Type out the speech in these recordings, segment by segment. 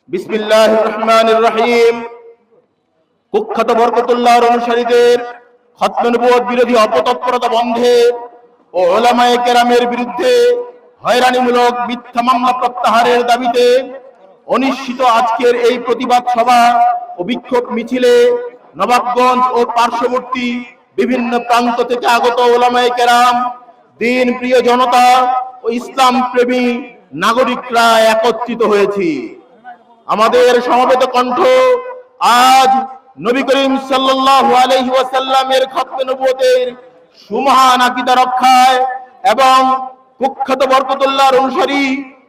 বিসমিল্লাহির রহমানির রহিম। কুখ্যাত বরকতুল্লাহর অনুসারীদের খতমে নবুয়ত বিরোধী অপতৎপরতা বন্ধে ও উলামায়ে কেরামের বিরুদ্ধে হয়রানিমূলক মিথ্যা মামলা প্রত্যাহারের দাবিতে অনুষ্ঠিত আজকের এই প্রতিবাদ সভা ও বিক্ষোভ মিছিলে নবাবগঞ্জ ও পার্শ্ববর্তী বিভিন্ন প্রান্ত থেকে আগত উলামায়ে কেরাম, দ্বীন প্রিয় জনতা ও ইসলাম প্রেমী নাগরিকরা একত্রিত হয়েছি। আমাদের সমবেত কণ্ঠ আজ নবী করিম সাল্লাল্লাহু আলাইহি ওয়াসাল্লামের খতমে নবুয়তের সুমহান আকীদা রক্ষায় এবং কুখ্যাত বরকতুল্লাহর অনুসারী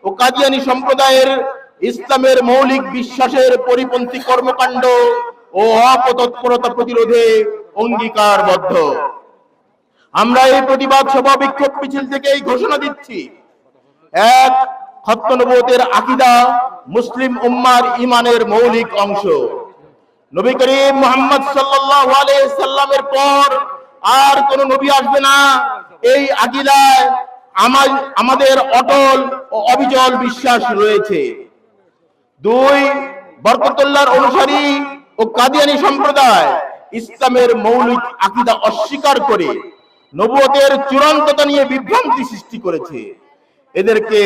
ও কাদিয়ানী সম্প্রদায়ের ইসলামের মৌলিক বিশ্বাসের পরিপন্থী কর্মকাণ্ড ও অপতৎপরতা প্রতিরোধে অঙ্গীকারবদ্ধ। আমরা এই প্রতিবাদ সভা বিক্ষোভ মিছিল থেকে এই ঘোষণা দিচ্ছি: এক, খতমে নবুয়তের আকীদা মুসলিম উম্মার ঈমানের মৌলিক অংশ। নবী করিম মুহাম্মদ সাল্লাল্লাহু আলাইহি সাল্লামের পর আর কোন নবী আসবে না, এই আকীদায় আমাদের অটল ও অবিচল বিশ্বাস রয়েছে। দুই, বরকতুল্লাহর অনুসারী ও কাদিয়ানী সম্প্রদায় ইসলামের মৌলিক আকীদা অস্বীকার করে নবুয়তের চূড়ান্ততা নিয়ে বিভ্রান্তি সৃষ্টি করেছে। এদেরকে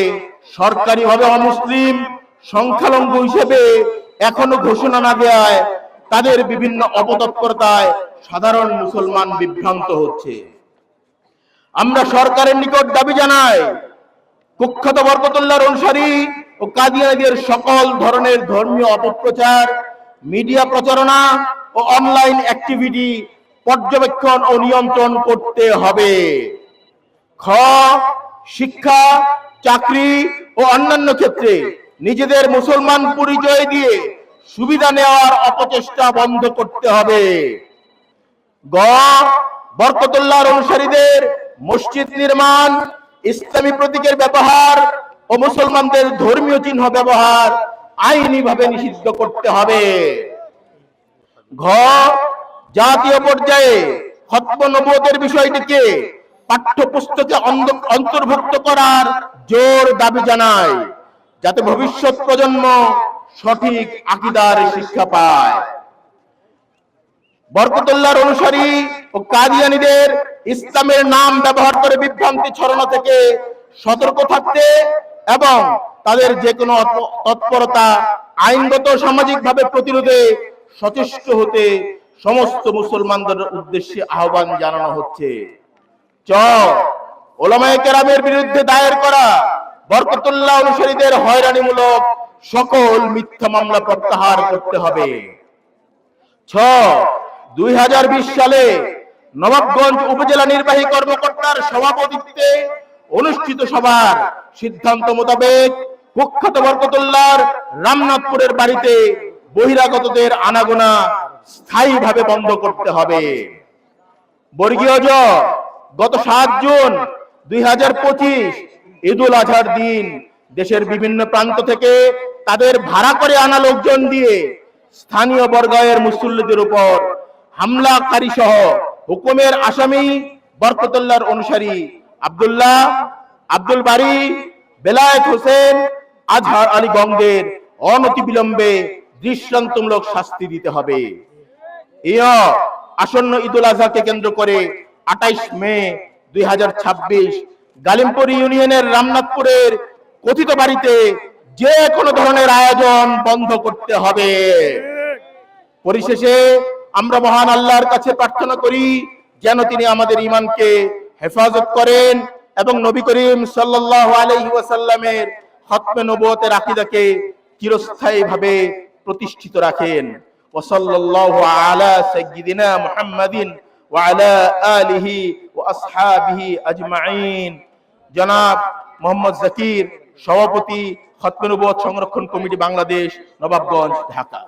সরকারিভাবে অমুসলিম সংখ্যালঘু হিসেবে এখনো ঘোষণা না দেওয়ায় তাদের বিভিন্ন অপতৎপরতায় সাধারণ মুসলমান বিভ্রান্ত হচ্ছে। আমরা সরকারের নিকট দাবি জানাই, কুখ্যাত বরকতুল্লাহর অনুসারী ও কাদিয়ানীদের সকল ধরনের ধর্মীয় অপপ্রচার, মিডিয়া প্রচারণা ও অনলাইন অ্যাক্টিভিটি পর্যবেক্ষণ ও নিয়ন্ত্রণ করতে হবে। খ, শিক্ষা, চাকরি ও অন্যান্য ক্ষেত্রে নিজেদের মুসলমান পরিচয় দিয়ে সুবিধা নেওয়ার অপচেষ্টা বন্ধ করতে হবে। গ, বরকতুল্লাহর অনুসারীদের মসজিদ নির্মাণ, ইসলামী প্রতীকের ব্যবহার ও মুসলমানদের ধর্মীয় চিহ্ন ব্যবহার আইনিভাবে নিষিদ্ধ করতে হবে। ঘ, জাতীয় পর্যায়ে খতমে নবুয়তের বিষয়টিকে পাঠ্যপুস্তকে অন্তর্ভুক্ত করার জোর দাবি জানায়, যাতে ভবিষ্যৎ প্রজন্ম সঠিক আকীদার শিক্ষা পায়। বরকতুল্লাহর অনুসারী ও কাদিয়ানীদের ইসলামের নাম ব্যবহার করে বিভ্রান্তি ছড়ানো থেকে সতর্ক থাকতে এবং তাদের যে কোনো তৎপরতা আইনগত সামাজিকভাবে প্রতিরোধে সচেষ্ট হতে সমস্ত মুসলমানদের উদ্দেশ্যে আহ্বান জানানো হচ্ছে। চ, উলামায়ে কেরামের বিরুদ্ধে দায়ের করা বরকতুল্লাহ অনুসারীদের হয়রানিমূলক সকল মিথ্যা মামলা প্রত্যাহার করতে হবে। ছ, 2020 সালে নবাবগঞ্জ উপজেলা নির্বাহী কর্মকর্তার সভাপতিত্বে অনুষ্ঠিত সভার সিদ্ধান্ত মোতাবেক কুখ্যাত বরকতুল্লাহর রামনাথপুরের বাড়িতে বহিরাগতদের আনাগোনা স্থায়ীভাবে বন্ধ করতে হবে। বর্গীয় জ, গত 7 জুন 2025 ঈদুল আজহার দিন দেশের বিভিন্ন প্রান্ত থেকে তাদের ভাড়া করে আনা লোকজন দিয়ে স্থানীয় বর্গের মুসল্লিদের উপর হামলাকারী সহ হুকুমের আসামি বরকতুল্লাহর অনুসারী আব্দুল্লাহ, আব্দুল বারী, বেলায়েত হোসেন, আজহার আলী গঙ্গের অনতিবিলম্বে দৃষ্টান্তমূলক শাস্তি দিতে হবে। আসন্ন ঈদুল আজহাকে কেন্দ্র করে 28 মে 2026 গালিমপুর ইউনিয়নের রামনাথপুরের কথিত বাড়িতে যে কোনো ধরনের আয়োজন বন্ধ করতে হবে। পরিশেষে আমরা মহান আল্লাহর কাছে প্রার্থনা করি যেন তিনি আমাদের ঈমানকে হেফাজত করেন এবং নবী করিম সাল্লাল্লাহু আলাইহি ওয়াসাল্লামের খতমে নবুয়তের আকীদাকে চিরস্থায়ীভাবে প্রতিষ্ঠিত রাখেন। ওয়া সাল্লাল্লাহু আলা সাইয়্যিদিনা মুহাম্মাদিন ওয়া আলা আলিহি ওয়া আসহাবিহি আজমাইন। জনাব মোহাম্মদ জাকির, সভাপতি, খতমে নবুয়ত সংরক্ষণ কমিটি বাংলাদেশ, নবাবগঞ্জ, ঢাকা।